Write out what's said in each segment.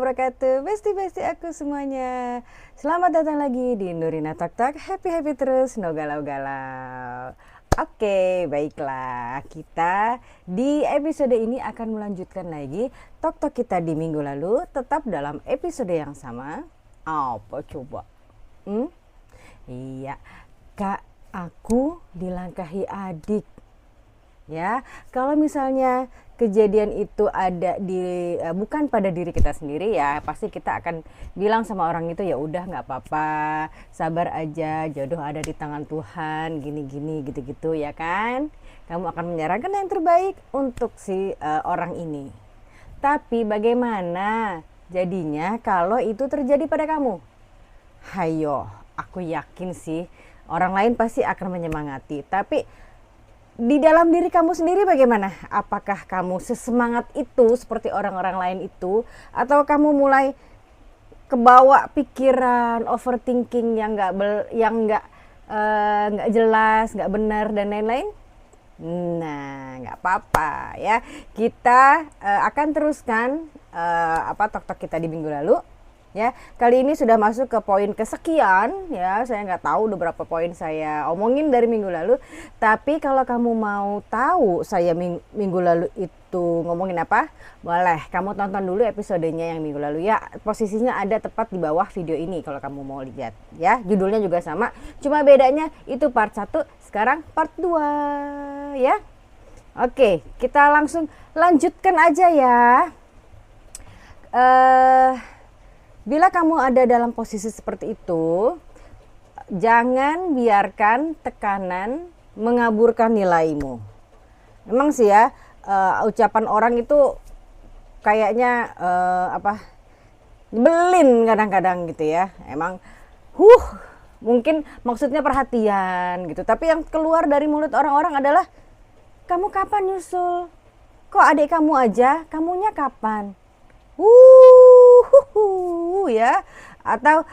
wabarakatuh. Besti-besti aku semuanya. Selamat datang lagi di Nurina Talk Talk. Happy terus, no galau-galau. Oke, baiklah. Kita di episode ini akan melanjutkan lagi Talk Talk kita di minggu lalu. Tetap dalam episode yang sama. Apa coba? Iya, Kak, aku dilangkahi adik. Ya, kalau misalnya kejadian itu ada di bukan pada diri kita sendiri, ya pasti kita akan bilang sama orang itu, ya udah nggak apa-apa, sabar aja, jodoh ada di tangan Tuhan, gini-gini gitu-gitu, ya kan. Kamu akan menyarankan yang terbaik untuk si orang ini. Tapi bagaimana jadinya kalau itu terjadi pada kamu? Hayo, aku yakin sih orang lain pasti akan menyemangati, tapi di dalam diri kamu sendiri bagaimana? Apakah kamu sesemangat itu seperti orang-orang lain itu, atau kamu mulai kebawa pikiran overthinking yang nggak jelas, nggak benar dan lain-lain? Nah, nggak apa-apa ya. Kita akan teruskan talk-talk kita di minggu lalu. Ya, kali ini sudah masuk ke poin kesekian, ya. Saya nggak tahu udah berapa poin saya omongin dari minggu lalu. Tapi kalau kamu mau tahu saya minggu lalu itu ngomongin apa, boleh kamu tonton dulu episodenya yang minggu lalu ya. Posisinya ada tepat di bawah video ini kalau kamu mau lihat, ya. Judulnya juga sama, cuma bedanya itu part 1, sekarang part 2, ya. Oke, kita langsung lanjutkan aja ya. Bila kamu ada dalam posisi seperti itu, jangan biarkan tekanan mengaburkan nilaimu. Memang sih ya, ucapan orang itu kayaknya nyebelin kadang-kadang gitu ya. Emang, mungkin maksudnya perhatian gitu. Tapi yang keluar dari mulut orang-orang adalah, kamu kapan nyusul? Kok adik kamu aja, kamunya kapan? Ya, atau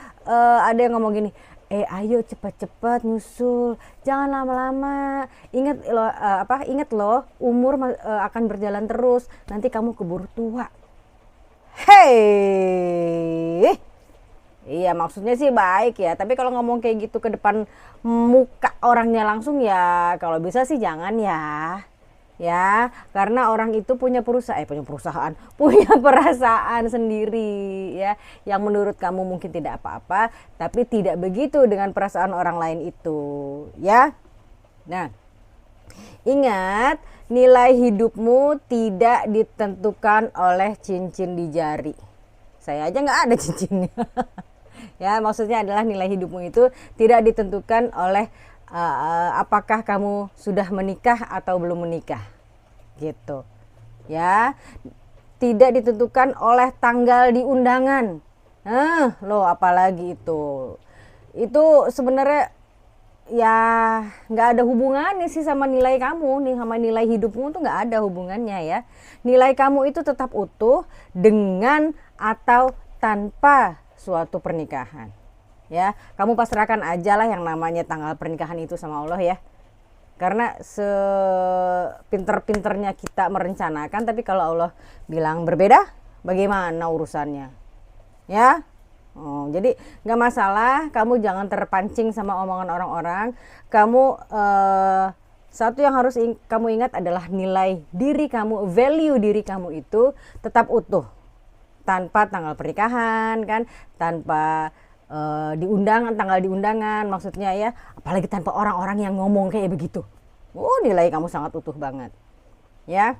ada yang ngomong gini, ayo cepat-cepat nyusul, jangan lama-lama, ingat loh umur akan berjalan terus, nanti kamu keburu tua. Hei, iya maksudnya sih baik ya, tapi kalau ngomong kayak gitu ke depan muka orangnya langsung, ya kalau bisa sih jangan ya, karena orang itu punya perasaan sendiri ya, yang menurut kamu mungkin tidak apa-apa, tapi tidak begitu dengan perasaan orang lain itu, ya. Nah, ingat, nilai hidupmu tidak ditentukan oleh cincin di jari. Saya aja nggak ada cincinnya. Ya, maksudnya adalah nilai hidupmu itu tidak ditentukan oleh apakah kamu sudah menikah atau belum menikah, gitu ya. Tidak ditentukan oleh tanggal di undangan. Apalagi itu sebenarnya ya nggak ada hubungannya sih sama nilai kamu nih, sama nilai hidupmu tuh nggak ada hubungannya ya. Nilai kamu itu tetap utuh dengan atau tanpa suatu pernikahan. Ya, kamu pasrahkan aja lah yang namanya tanggal pernikahan itu sama Allah ya. Karena sepinter-pinternya kita merencanakan, tapi kalau Allah bilang berbeda, bagaimana urusannya? Ya, jadi nggak masalah, kamu jangan terpancing sama omongan orang-orang. Kamu satu yang harus kamu ingat adalah nilai diri kamu, value diri kamu itu tetap utuh, tanpa tanggal pernikahan kan, tanpa tanggal di undangan maksudnya ya, apalagi tanpa orang-orang yang ngomong kayak begitu. Nilai kamu sangat utuh banget ya.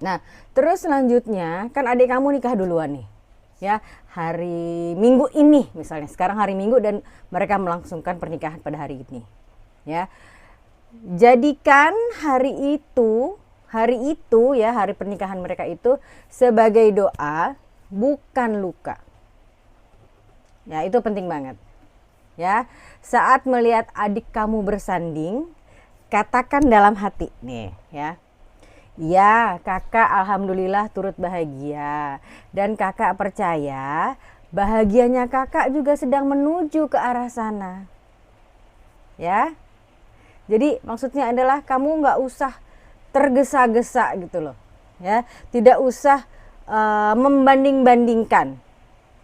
Nah, terus selanjutnya kan adik kamu nikah duluan nih ya, hari Minggu ini misalnya, sekarang hari Minggu dan mereka melangsungkan pernikahan pada hari ini ya. Jadikan hari itu ya, hari pernikahan mereka itu sebagai doa, bukan luka. Ya, itu penting banget. Ya, saat melihat adik kamu bersanding, katakan dalam hati nih ya. Ya, kakak alhamdulillah turut bahagia, dan kakak percaya bahagianya kakak juga sedang menuju ke arah sana. Ya. Jadi maksudnya adalah kamu nggak usah tergesa-gesa gitu loh. Ya, tidak usah membanding-bandingkan,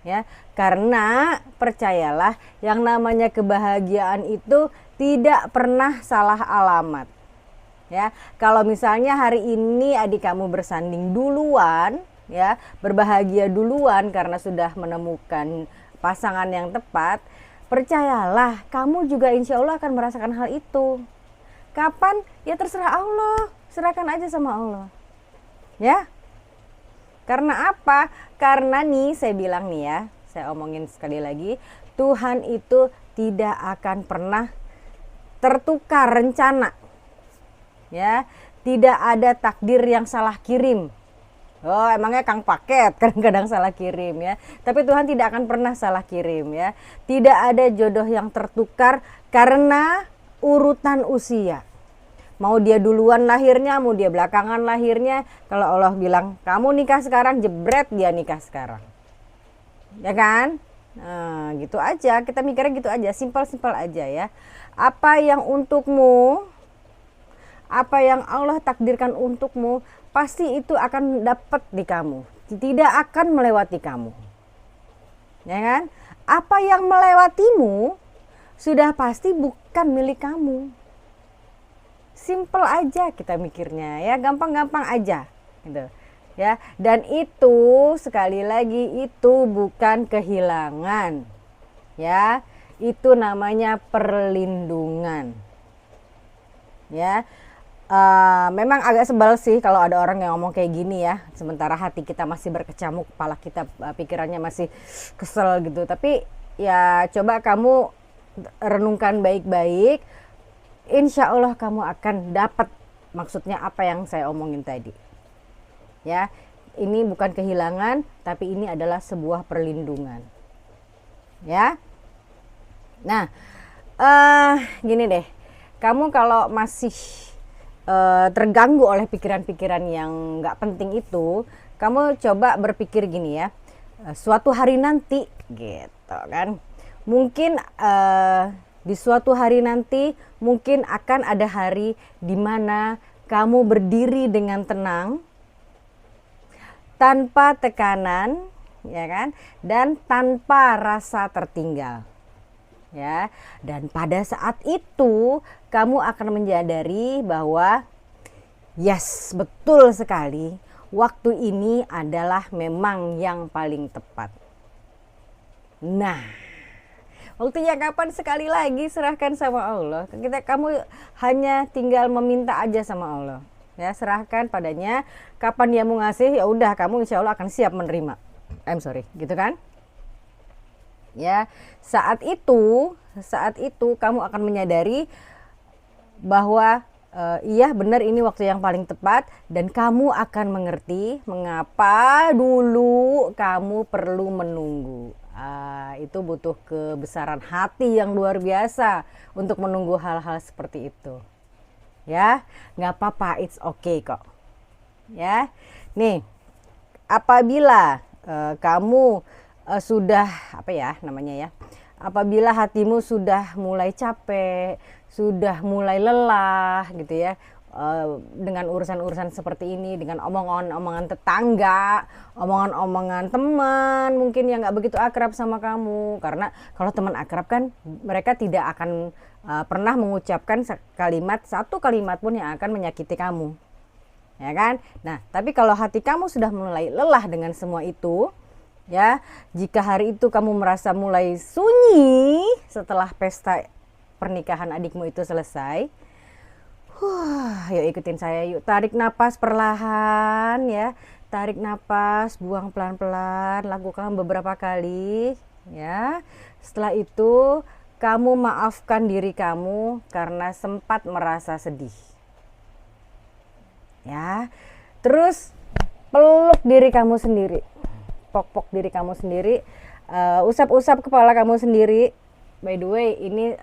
ya. Karena percayalah, yang namanya kebahagiaan itu tidak pernah salah alamat. Ya, kalau misalnya hari ini adik kamu bersanding duluan, ya, berbahagia duluan karena sudah menemukan pasangan yang tepat, percayalah kamu juga insya Allah akan merasakan hal itu. Kapan? Ya terserah Allah, serahkan aja sama Allah. Ya. Karena apa? Karena nih saya bilang nih ya, saya omongin sekali lagi, Tuhan itu tidak akan pernah tertukar rencana. Ya, tidak ada takdir yang salah kirim. Oh, emangnya Kang Paket kadang-kadang salah kirim ya. Tapi Tuhan tidak akan pernah salah kirim ya. Tidak ada jodoh yang tertukar karena urutan usia. Mau dia duluan lahirnya, mau dia belakangan lahirnya. Kalau Allah bilang, kamu nikah sekarang, jebret dia nikah sekarang. Ya kan? Nah, gitu aja. Kita mikirnya gitu aja, simpel-simpel aja ya. Apa yang untukmu, apa yang Allah takdirkan untukmu, pasti itu akan dapat di kamu. Tidak akan melewati kamu. Ya kan? Apa yang melewatimu sudah pasti bukan milik kamu. Simple aja kita mikirnya ya, gampang-gampang aja gitu. Ya, dan itu sekali lagi itu bukan kehilangan. Ya, itu namanya perlindungan. Ya. Memang agak sebel sih kalau ada orang yang ngomong kayak gini ya, sementara hati kita masih berkecamuk, kepala kita pikirannya masih kesel gitu. Tapi ya coba kamu renungkan baik-baik, insya Allah kamu akan dapat maksudnya apa yang saya omongin tadi. Ya, ini bukan kehilangan, tapi ini adalah sebuah perlindungan. Ya, nah gini deh, kamu kalau masih terganggu oleh pikiran-pikiran yang nggak penting itu, kamu coba berpikir gini ya, suatu hari nanti gitu kan, mungkin di suatu hari nanti mungkin akan ada hari di mana kamu berdiri dengan tenang, tanpa tekanan, ya kan, dan tanpa rasa tertinggal. Ya, dan pada saat itu kamu akan menyadari bahwa yes, betul sekali, waktu ini adalah memang yang paling tepat. Nah, waktunya kapan? Sekali lagi serahkan sama Allah. Kamu hanya tinggal meminta aja sama Allah. Ya, serahkan padanya. Kapan dia mau ngasih, ya udah kamu insya Allah akan siap menerima. Gitu kan? Ya, saat itu kamu akan menyadari bahwa iya benar ini waktu yang paling tepat, dan kamu akan mengerti mengapa dulu kamu perlu menunggu. Itu butuh kebesaran hati yang luar biasa untuk menunggu hal-hal seperti itu. Ya, nggak apa-apa, it's okay kok. Ya, nih apabila kamu sudah apabila hatimu sudah mulai capek, sudah mulai lelah gitu ya, dengan urusan-urusan seperti ini, dengan omongan-omongan tetangga, omongan-omongan teman mungkin yang nggak begitu akrab sama kamu, karena kalau teman akrab kan mereka tidak akan pernah mengucapkan satu kalimat pun yang akan menyakiti kamu, ya kan? Nah, tapi kalau hati kamu sudah mulai lelah dengan semua itu, ya, jika hari itu kamu merasa mulai sunyi setelah pesta pernikahan adikmu itu selesai, yuk ikutin saya yuk, tarik napas perlahan ya, tarik napas, buang pelan-pelan, lakukan beberapa kali ya. Setelah itu kamu maafkan diri kamu karena sempat merasa sedih. Ya, terus peluk diri kamu sendiri. Pok-pok diri kamu sendiri, usap-usap kepala kamu sendiri. By the way, ini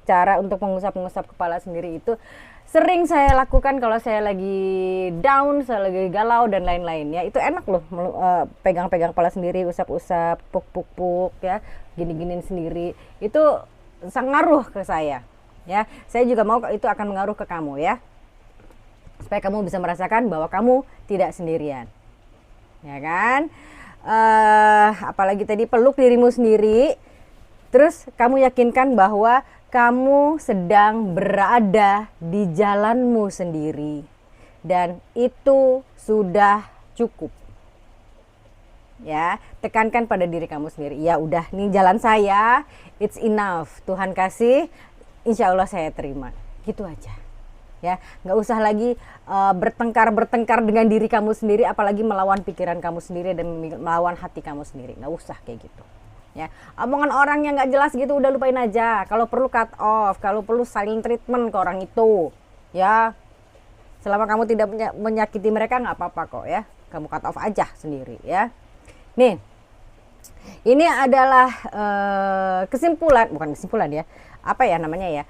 cara untuk mengusap-ngusap kepala sendiri itu sering saya lakukan kalau saya lagi down, saya lagi galau dan lain-lain ya. Itu enak loh, pegang-pegang kepala sendiri, usap-usap, puk-puk-puk ya, gini-giniin sendiri. Itu sangat ngaruh ke saya ya. Saya juga mau itu akan mengaruh ke kamu ya. supaya kamu bisa merasakan bahwa kamu tidak sendirian, ya kan? Apalagi tadi peluk dirimu sendiri, terus kamu yakinkan bahwa kamu sedang berada di jalanmu sendiri dan itu sudah cukup. Ya, tekankan pada diri kamu sendiri. Ya udah, nih jalan saya, it's enough. Tuhan kasih, insya Allah saya terima. Gitu aja. Ya, nggak usah lagi bertengkar dengan diri kamu sendiri, apalagi melawan pikiran kamu sendiri dan melawan hati kamu sendiri. Nggak usah kayak gitu. Ya, omongan orang yang nggak jelas gitu udah lupain aja. Kalau perlu cut off, kalau perlu silent treatment ke orang itu. Ya, selama kamu tidak menyakiti mereka nggak apa-apa kok ya. Kamu cut off aja sendiri ya. Nih, ini adalah kesimpulan, bukan kesimpulan ya, apa ya namanya ya,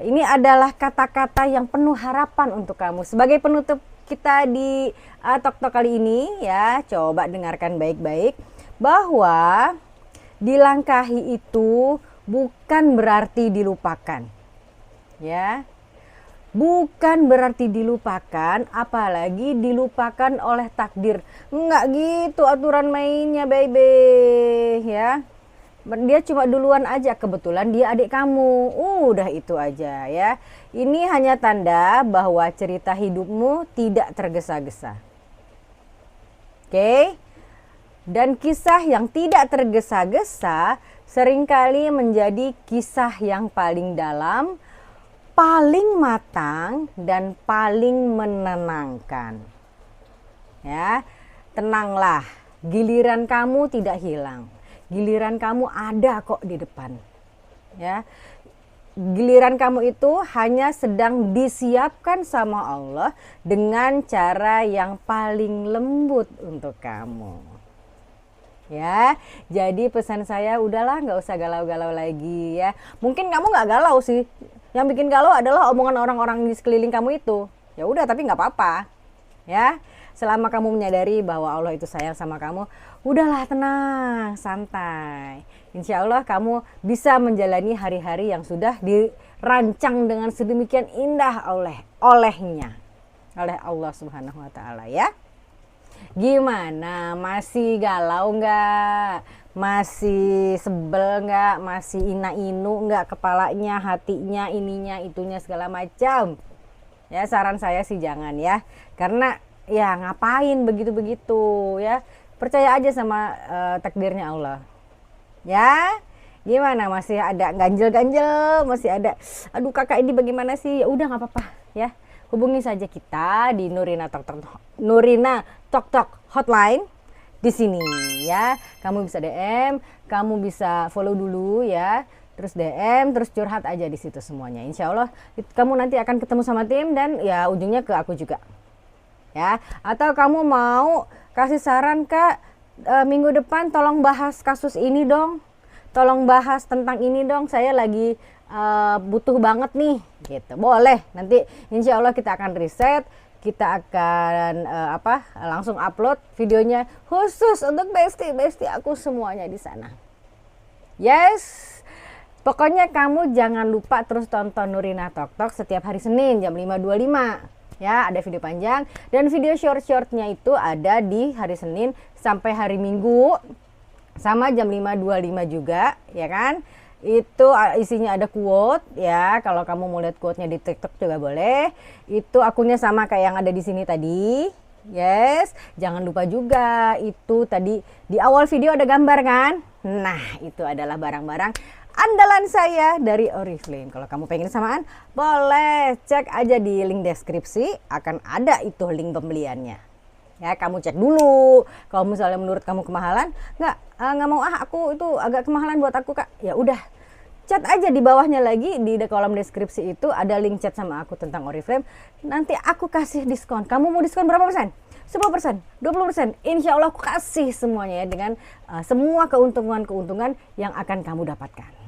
ini adalah kata-kata yang penuh harapan untuk kamu. Sebagai penutup kita di Tok Tok kali ini ya, coba dengarkan baik-baik, bahwa dilangkahi itu bukan berarti dilupakan. Ya. Bukan berarti dilupakan, apalagi dilupakan oleh takdir. Enggak gitu aturan mainnya, baby. Ya, dia cuma duluan aja, kebetulan dia adik kamu. Udah itu aja ya. Ini hanya tanda bahwa cerita hidupmu tidak tergesa-gesa. Oke? Dan kisah yang tidak tergesa-gesa seringkali menjadi kisah yang paling dalam, paling matang dan paling menenangkan. Ya, tenanglah, giliran kamu tidak hilang. Giliran kamu ada kok di depan. Ya. Giliran kamu itu hanya sedang disiapkan sama Allah dengan cara yang paling lembut untuk kamu. Ya, jadi pesan saya udahlah, nggak usah galau-galau lagi ya. Mungkin kamu nggak galau sih. Yang bikin galau adalah omongan orang-orang di sekeliling kamu itu. Ya udah, tapi nggak apa-apa. Ya, selama kamu menyadari bahwa Allah itu sayang sama kamu, udahlah tenang, santai. Insya Allah kamu bisa menjalani hari-hari yang sudah dirancang dengan sedemikian indah oleh Allah Subhanahu Wa Taala ya. Gimana? Masih galau nggak? Masih sebel nggak? Masih ina-inu nggak kepalanya, hatinya, ininya, itunya segala macam? Ya, saran saya sih jangan ya. Karena ya ngapain begitu-begitu ya. Percaya aja sama takdirnya Allah. Ya. Gimana? Masih ada ganjel-ganjel, masih ada aduh kakak ini bagaimana sih? Ya udah nggak apa-apa ya. Hubungi saja kita di Nurina Tok Tok Hotline di sini ya. Kamu bisa DM, kamu bisa follow dulu ya. Terus DM, terus curhat aja di situ semuanya. Insya Allah kamu nanti akan ketemu sama tim dan ya ujungnya ke aku juga. Ya, atau kamu mau kasih saran, Kak, minggu depan tolong bahas kasus ini dong. Tolong bahas tentang ini dong. Saya lagi butuh banget nih gitu. Boleh, nanti insya Allah kita akan riset, kita akan langsung upload videonya khusus untuk bestie aku semuanya di sana. Yes, pokoknya kamu jangan lupa terus tonton Nurina Tok Tok setiap hari Senin jam 5.25 ya. Ada video panjang dan video short-shortnya itu ada di hari Senin sampai hari Minggu sama jam 5.25 juga ya kan. Itu isinya ada quote ya. Kalau kamu mau lihat quote-nya di TikTok juga boleh. Itu akunnya sama kayak yang ada di sini tadi. Yes, jangan lupa juga itu tadi di awal video ada gambar kan? Nah, itu adalah barang-barang andalan saya dari Oriflame. Kalau kamu pengen samaan, boleh cek aja di link deskripsi, akan ada itu link pembeliannya. Ya, kamu cek dulu. Kalau misalnya menurut kamu kemahalan, nggak mau aku itu agak kemahalan buat aku, Kak. Ya udah, chat aja di bawahnya lagi di kolom deskripsi itu ada link chat sama aku tentang Oriflame. Nanti aku kasih diskon. Kamu mau diskon berapa persen? 10%, 20%. Insya Allah aku kasih semuanya ya dengan semua keuntungan-keuntungan yang akan kamu dapatkan.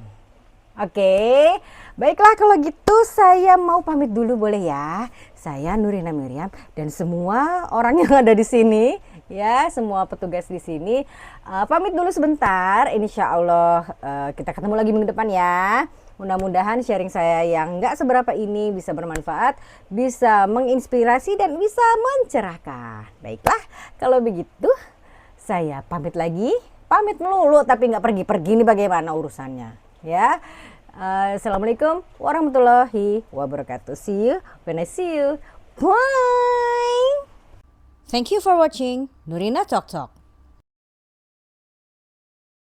Oke, baiklah kalau gitu saya mau pamit dulu boleh ya. Saya Nurina Miriam dan semua orang yang ada di sini ya, semua petugas di sini pamit dulu sebentar. Insya Allah kita ketemu lagi minggu depan ya. Mudah-mudahan sharing saya yang nggak seberapa ini bisa bermanfaat, bisa menginspirasi dan bisa mencerahkan. Baiklah, kalau begitu saya pamit lagi. Pamit melulu tapi nggak pergi-pergi, ini bagaimana urusannya ya. Assalamualaikum warahmatullahi wabarakatuh. See you when I see you. Bye. Thank you for watching Nurina Talk Talk.